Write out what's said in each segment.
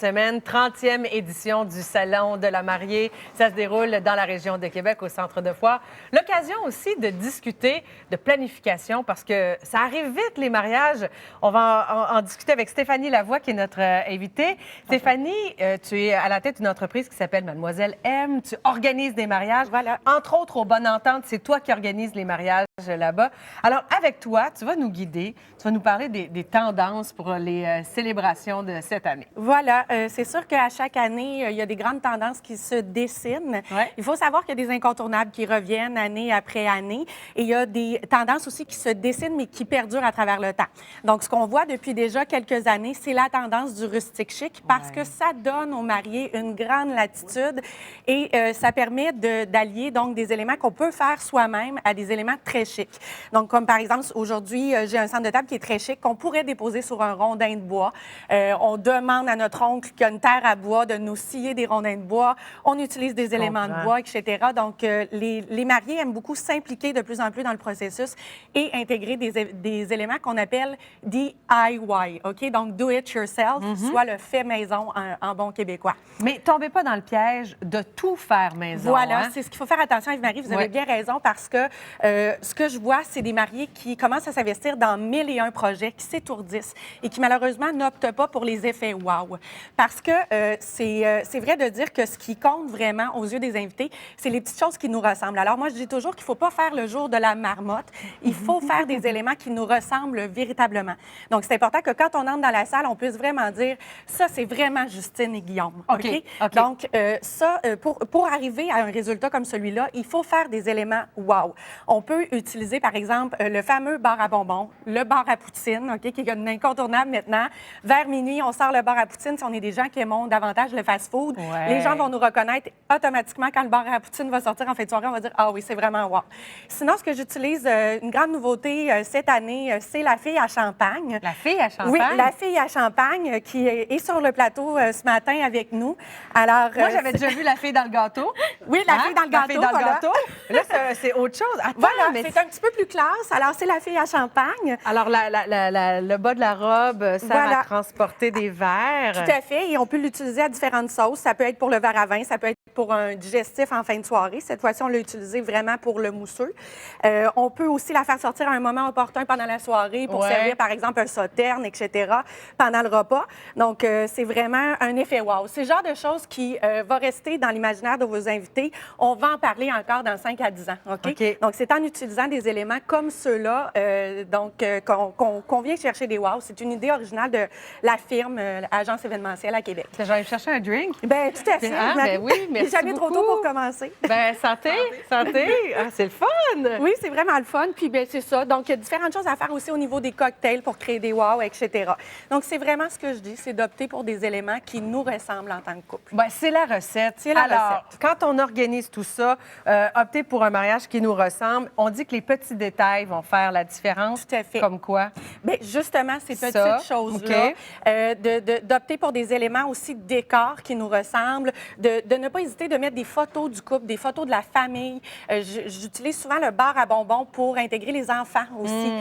semaine, 30e édition du Salon de la mariée. Ça se déroule dans la région de Québec, au Centre de foire. L'occasion aussi de discuter de planification parce que ça arrive vite, les mariages. On va en discuter avec Stéphanie Lavoie, qui est notre invitée. Stéphanie, tu es à la tête d'une entreprise qui s'appelle Mademoiselle M. Tu organises des mariages. Voilà. Entre autres, au Bonne Entente, c'est toi qui organises les mariages là-bas. Alors, avec toi, tu vas nous guider, tu vas nous parler des tendances pour les célébrations de cette année. Voilà, c'est sûr qu'à chaque année, il y a des grandes tendances qui se dessinent. Ouais. Il faut savoir qu'il y a des incontournables qui reviennent année après année et il y a des tendances aussi qui se dessinent mais qui perdurent à travers le temps. Donc, ce qu'on voit depuis déjà quelques années, c'est la tendance du rustique chic parce que ça donne aux mariés une grande latitude et ça permet d'allier donc des éléments qu'on peut faire soi-même à des éléments très chics. Donc, comme par exemple, aujourd'hui, j'ai un centre de table qui est très chic qu'on pourrait déposer sur un rondin de bois. On demande à notre oncle qui a une terre à bois de nous scier des rondins de bois. On utilise des éléments de bois, etc. Donc, les mariés aiment beaucoup s'impliquer de plus en plus dans le processus et intégrer des éléments qu'on appelle DIY, OK? Donc, do it yourself, soit le fait maison en bon québécois. Mais tombez pas dans le piège de tout faire maison. Voilà, hein? c'est ce qu'il faut faire attention, Yves-Marie. Vous avez bien raison parce que ce que je vois, c'est des mariés qui commencent à s'investir dans 1001 projets, qui s'étourdissent et qui, malheureusement, n'optent pas pour les effets wow. Parce que c'est vrai de dire que ce qui compte vraiment aux yeux des invités, c'est les petites choses qui nous ressemblent. Alors, moi, je dis toujours qu'il ne faut pas faire le jour de la marmotte. Il faut faire des éléments qui nous ressemblent véritablement. Donc, c'est important que quand on entre dans la salle, on puisse vraiment dire ça, c'est vraiment Justine et Guillaume. OK? Donc, pour arriver à un résultat comme celui-là, il faut faire des éléments wow. On peut utiliser, par exemple, le fameux bar à bonbons, le bar à poutine, OK, qui est un incontournable maintenant. Vers minuit, on sort le bar à poutine. Si on est des gens qui aiment davantage le fast-food, les gens vont nous reconnaître automatiquement quand le bar à poutine va sortir en fin de soirée. On va dire « Ah oui, c'est vraiment wow ». Sinon, ce que j'utilise, une grande nouveauté cette année, c'est la fille à champagne. La fille à champagne? Oui, la fille à champagne qui est sur le plateau ce matin avec nous. Alors, moi, j'avais déjà vu la fille dans le gâteau. Oui, la fille dans le gâteau. La fille dans le voilà. gâteau. Là, c'est autre chose. Attends, Voilà, mais c'est un petit peu plus classe. Alors, c'est la fille à champagne. alors, le bas de la robe sert à transporter des verres. Tout à fait. Et on peut l'utiliser à différentes sauces. Ça peut être pour le verre à vin, ça peut être pour un digestif en fin de soirée. Cette fois-ci, on l'a utilisé vraiment pour le mousseux. On peut aussi la faire sortir à un moment opportun pendant la soirée pour servir, par exemple, un sauterne, etc., pendant le repas. Donc, c'est vraiment un effet wow. C'est le genre de choses qui va rester dans l'imaginaire de vos invités. On va en parler encore dans 5 à 10 ans. OK? Donc, c'est en utilisant des éléments comme ceux-là qu'on vient chercher des wow. C'est une idée originale de la firme Agence événementielle à Québec. J'allais chercher un drink. Bien, tout à fait. Ah, ben oui, merci jamais trop tôt pour commencer. Ben santé, santé. Ah, c'est le fun. Oui, c'est vraiment le fun. Puis, bien, c'est ça. Donc, il y a différentes choses à faire aussi au niveau des cocktails pour créer des wow, etc. Donc, c'est vraiment ce que je dis, c'est d'opter pour des éléments qui nous ressemblent en tant que couple. Ben, c'est la recette. C'est la Alors, recette. quand on organise tout ça, opter pour un mariage qui nous ressemble, on dit que les petits détails vont faire la différence. Tout à fait. Comme quoi? Bien, justement, ces Ça, petites choses-là, d'opter pour des éléments aussi de décor qui nous ressemblent, de ne pas hésiter de mettre des photos du couple, des photos de la famille. J'utilise souvent le bar à bonbons pour intégrer les enfants aussi.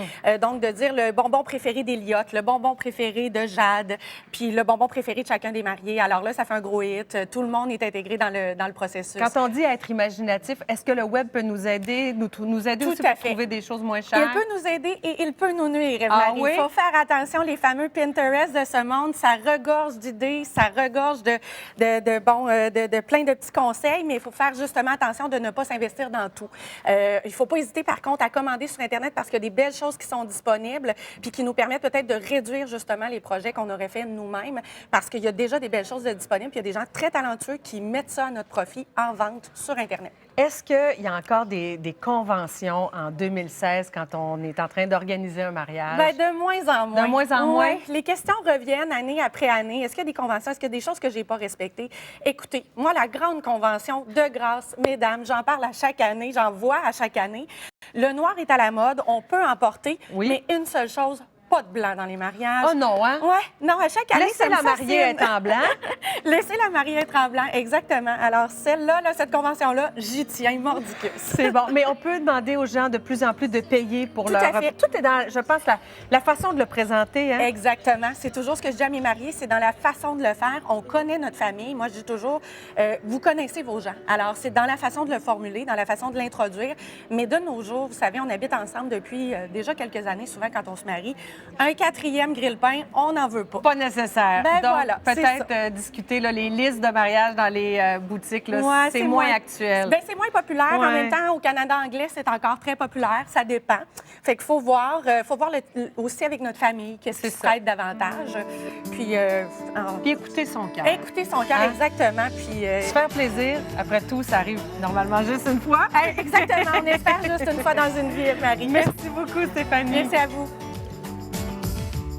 Donc, de dire le bonbon préféré d'Eliott, le bonbon préféré de Jade, puis le bonbon préféré de chacun des mariés. Alors là, ça fait un gros hit. Tout le monde est intégré dans le processus. Quand on dit être imaginatif, est-ce que le web peut nous aider, nous aider Tout aussi à pour fait. trouver des choses moins chères? Il peut nous aider et il peut nous nuire, Ah Marie. oui? Il faut faire attention, les fameux Pinterest de ce monde, ça regorge d'idées, ça regorge de plein de petits conseils, mais il faut faire justement attention de ne pas s'investir dans tout. Il ne faut pas hésiter, par contre, à commander sur Internet parce qu'il y a des belles choses qui sont disponibles puis qui nous permettent peut-être de réduire justement les projets qu'on aurait fait nous-mêmes parce qu'il y a déjà des belles choses disponibles puis il y a des gens très talentueux qui mettent ça à notre profit en vente sur Internet. Est-ce qu'il y a encore des conventions en 2016 quand on est en train d'organiser un mariage? Bien, de moins en moins. De moins en moins? Ouais. Les questions reviennent année après année. Est-ce qu'il y a des conventions? Est-ce qu'il y a des choses que je n'ai pas respectées? Écoutez, moi, la grande convention de grâce, mesdames, j'en parle à chaque année, j'en vois à chaque année. Le noir est à la mode, on peut en porter, mais une seule chose, pas de blanc dans les mariages. Oh non, hein? Oui, non, à chaque année, laissez ça me la mariée fascine. être en blanc. Laissez la mariée être en blanc, exactement. Alors, celle-là, là, cette convention-là, j'y tiens mordicus. C'est bon. Mais on peut demander aux gens de plus en plus de payer pour Tout leur... à fait. Tout est dans, je pense, la façon de le présenter. Hein? Exactement. C'est toujours ce que je dis à mes mariés, c'est dans la façon de le faire. On connaît notre famille. Moi, je dis toujours, vous connaissez vos gens. Alors, c'est dans la façon de le formuler, dans la façon de l'introduire. Mais de nos jours, vous savez, on habite ensemble depuis déjà quelques années, souvent quand on se marie. Un 4e grille-pain, on n'en veut pas. Pas nécessaire. Ben Donc, voilà, c'est peut-être discuter là, les listes de mariage dans les boutiques, là, Ouais, c'est moins actuel. Ben, c'est moins populaire. En Ouais. même temps, au Canada anglais, c'est encore très populaire. Ça dépend. Fait qu'il faut voir aussi avec notre famille qu'est-ce qui se prête davantage. Puis, Puis écouter son cœur. écouter son cœur, Hein? exactement. Puis, Se faire plaisir. Après tout, ça arrive normalement juste une fois. exactement. On espère juste une fois dans une vie, Marie. Merci beaucoup, Stéphanie. Merci à vous.